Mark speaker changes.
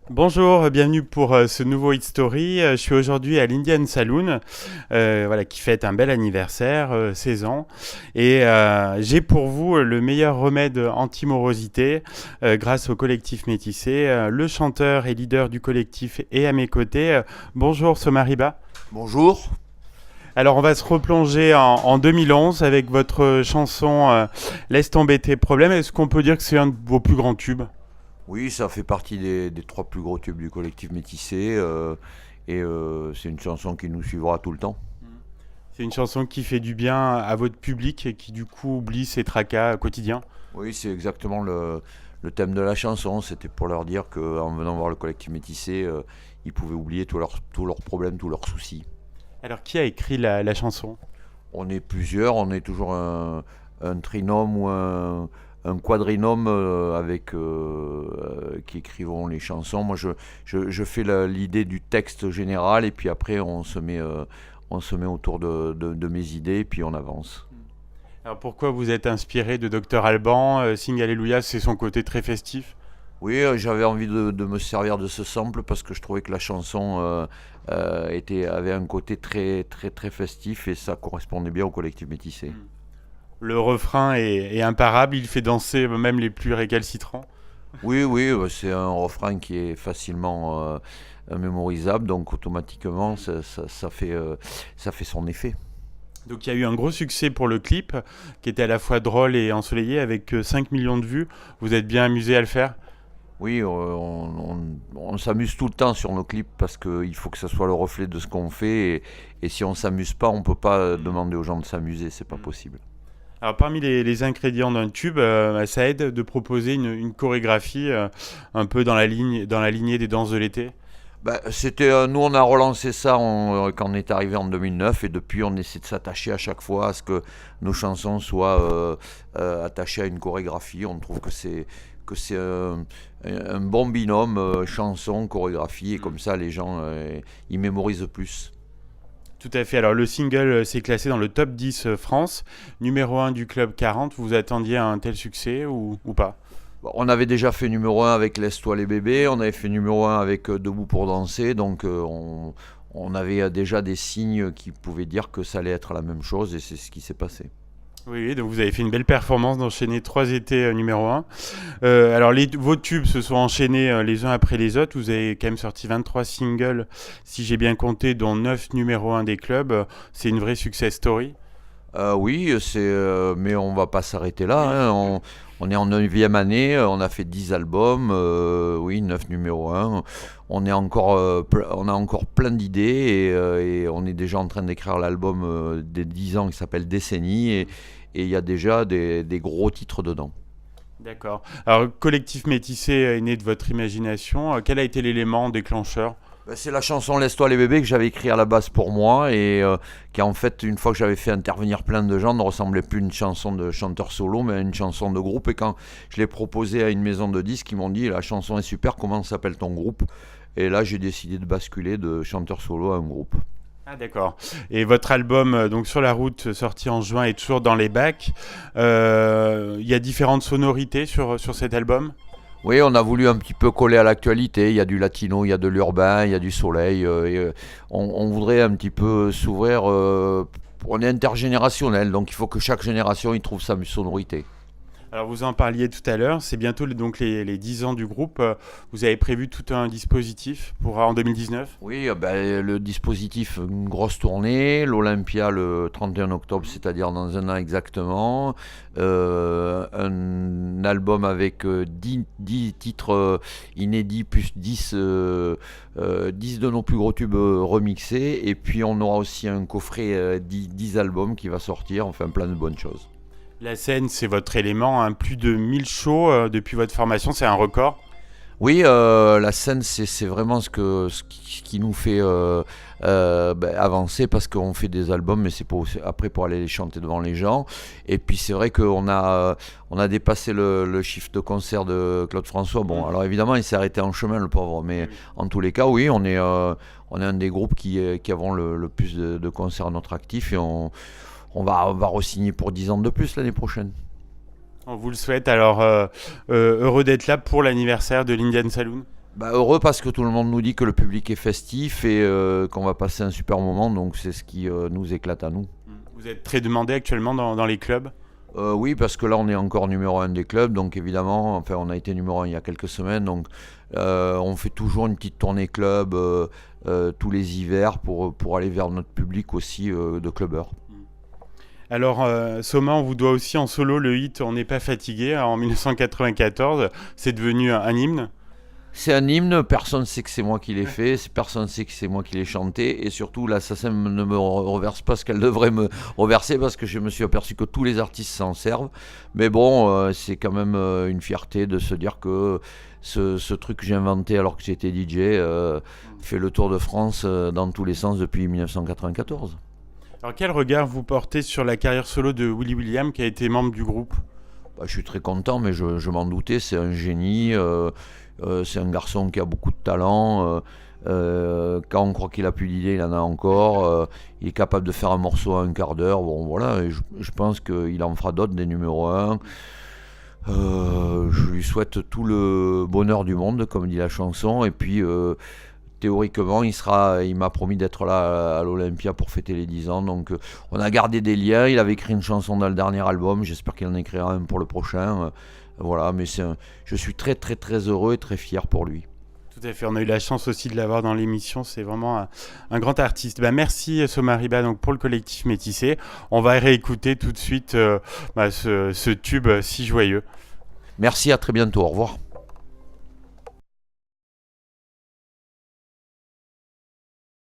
Speaker 1: Bonjour, bienvenue pour ce nouveau Hit Story. Je suis aujourd'hui à l'Indian Saloon, voilà, qui fête un bel anniversaire, 16 ans. Et j'ai pour vous le meilleur remède anti-morosité grâce au collectif Métissé. Le chanteur et leader du collectif est à mes côtés. Bonjour Somariba.
Speaker 2: Bonjour.
Speaker 1: Alors on va se replonger en 2011 avec votre chanson Laisse tomber tes problèmes. Est-ce qu'on peut dire que c'est un de vos plus grands tubes?
Speaker 2: Oui, ça fait partie des trois plus gros tubes du collectif Métissé c'est une chanson qui nous suivra tout le temps.
Speaker 1: C'est une chanson qui fait du bien à votre public et qui du coup oublie ses tracas quotidiens.
Speaker 2: Oui, c'est exactement le thème de la chanson. C'était pour leur dire qu'en venant voir le collectif Métissé, ils pouvaient oublier tous leurs problèmes, tous leurs soucis.
Speaker 1: Alors qui a écrit la chanson?
Speaker 2: On est plusieurs, on est toujours un trinôme ou un quadrinôme qui écrivont les chansons. Moi, je fais l'idée du texte général et puis après, on se met autour de mes idées et puis on avance.
Speaker 1: Alors pourquoi vous êtes inspiré de Dr Alban? Sing Alléluia, c'est son côté très festif.
Speaker 2: Oui, j'avais envie de me servir de ce sample parce que je trouvais que la chanson avait un côté très, très, très festif et ça correspondait bien au collectif métissé.
Speaker 1: Le refrain est imparable, il fait danser même les plus récalcitrants.
Speaker 2: Oui, oui, c'est un refrain qui est facilement mémorisable, donc automatiquement ça fait son effet.
Speaker 1: Donc il y a eu un gros succès pour le clip, qui était à la fois drôle et ensoleillé, avec 5 millions de vues. Vous êtes bien amusé à le faire?
Speaker 2: Oui, on s'amuse tout le temps sur nos clips parce qu'il faut que ça soit le reflet de ce qu'on fait et si on s'amuse pas, on peut pas demander aux gens de s'amuser, c'est pas possible.
Speaker 1: Alors parmi les ingrédients d'un tube, ça aide de proposer une chorégraphie un peu dans la lignée des danses de l'été.
Speaker 2: Bah, nous on a relancé ça quand on est arrivé en 2009 et depuis on essaie de s'attacher à chaque fois à ce que nos chansons soient attachées à une chorégraphie. On trouve que c'est un bon binôme chanson chorégraphie et comme ça les gens ils mémorisent plus.
Speaker 1: Tout à fait. Alors le single s'est classé dans le top 10 France, numéro 1 du club 40. Vous attendiez un tel succès ou pas?
Speaker 2: Bon, on avait déjà fait numéro un avec Laisse-toi les bébés, on avait fait numéro un avec Debout pour danser, donc on avait déjà des signes qui pouvaient dire que ça allait être la même chose et c'est ce qui s'est passé.
Speaker 1: Oui, donc vous avez fait une belle performance d'enchaîner 3 étés numéro 1. Alors vos tubes se sont enchaînés les uns après les autres. Vous avez quand même sorti 23 singles, si j'ai bien compté, dont 9 numéro 1 des clubs. C'est une vraie success story.
Speaker 2: Oui, mais on va pas s'arrêter là, hein. On est en 9e année, on a fait 10 albums, oui, 9 numéro un. On a encore plein d'idées et on est déjà en train d'écrire l'album des 10 ans qui s'appelle Décennie et il y a déjà des gros titres dedans.
Speaker 1: D'accord. Alors, Collectif Métissé est né de votre imagination. Quel a été l'élément déclencheur?
Speaker 2: Ben, c'est la chanson Laisse-toi les bébés que j'avais écrit à la base pour moi qui en fait une fois que j'avais fait intervenir plein de gens ne ressemblait plus à une chanson de chanteur solo mais à une chanson de groupe et quand je l'ai proposé à une maison de disques ils m'ont dit la chanson est super, comment s'appelle ton groupe? Et là j'ai décidé de basculer de chanteur solo à un groupe.
Speaker 1: Ah d'accord. Et votre album, donc Sur la route, sorti en juin, est toujours dans les bacs. Il y a différentes sonorités sur cet album.
Speaker 2: Oui, on a voulu un petit peu coller à l'actualité. Il y a du latino, il y a de l'urbain, il y a du soleil. On voudrait un petit peu s'ouvrir. On est intergénérationnel, donc il faut que chaque génération y trouve sa sonorité.
Speaker 1: Alors vous en parliez tout à l'heure, c'est bientôt donc les 10 ans du groupe. Vous avez prévu tout un dispositif pour en 2019?
Speaker 2: Oui, le dispositif, une grosse tournée, l'Olympia le 31 octobre, c'est-à-dire dans un an exactement, un album avec 10 titres inédits plus 10 de nos plus gros tubes remixés, et puis on aura aussi un coffret 10 albums qui va sortir, enfin plein de bonnes choses.
Speaker 1: La scène, c'est votre élément, hein. Plus de 1000 shows depuis votre formation, c'est un record.
Speaker 2: Oui, la scène, c'est vraiment ce qui nous fait avancer parce qu'on fait des albums, mais c'est après pour aller les chanter devant les gens. Et puis c'est vrai on a dépassé le chiffre de concert de Claude François. Bon, alors évidemment, il s'est arrêté en chemin, le pauvre, mais en tous les cas, oui, on est un des groupes qui avons le plus de concerts à notre actif et on va re-signer pour 10 ans de plus l'année prochaine.
Speaker 1: On vous le souhaite. Alors, heureux d'être là pour l'anniversaire de l'Indian Saloon.
Speaker 2: Bah, heureux parce que tout le monde nous dit que le public est festif et qu'on va passer un super moment, donc c'est ce qui nous éclate à nous.
Speaker 1: Vous êtes très demandé actuellement dans les clubs?
Speaker 2: Oui, parce que là on est encore numéro un des clubs, donc évidemment, enfin on a été numéro un il y a quelques semaines, donc on fait toujours une petite tournée club tous les hivers pour aller vers notre public aussi de clubbers.
Speaker 1: Alors, Soma, on vous doit aussi en solo le hit On n'est pas fatigué en 1994. C'est devenu un hymne.
Speaker 2: C'est un hymne, personne ne sait que c'est moi qui l'ai fait, personne ne sait que c'est moi qui l'ai chanté, et surtout la SACEM ne me reverse pas ce qu'elle devrait me reverser parce que je me suis aperçu que tous les artistes s'en servent. Mais bon, c'est quand même une fierté de se dire que ce truc que j'ai inventé alors que j'étais DJ fait le tour de France dans tous les sens depuis 1994.
Speaker 1: Alors, quel regard vous portez sur la carrière solo de Willy William qui a été membre du groupe?
Speaker 2: Bah, je suis très content, mais je m'en doutais, c'est un génie. C'est un garçon qui a beaucoup de talent. Quand on croit qu'il a plus d'idées, il en a encore. Il est capable de faire un morceau à un quart d'heure. Bon, voilà, et je pense qu'il en fera d'autres, des numéros 1. Je lui souhaite tout le bonheur du monde, comme dit la chanson. Et puis, théoriquement, il m'a promis d'être là à l'Olympia pour fêter les 10 ans. Donc, on a gardé des liens. Il avait écrit une chanson dans le dernier album. J'espère qu'il en écrira un pour le prochain. Voilà, mais je suis très très très heureux et très fier pour lui.
Speaker 1: Tout à fait, on a eu la chance aussi de l'avoir dans l'émission, c'est vraiment un grand artiste. Merci Soma Ariba donc, pour le collectif Métissé. On va réécouter tout de suite ce tube si joyeux.
Speaker 2: Merci, à très bientôt, au revoir.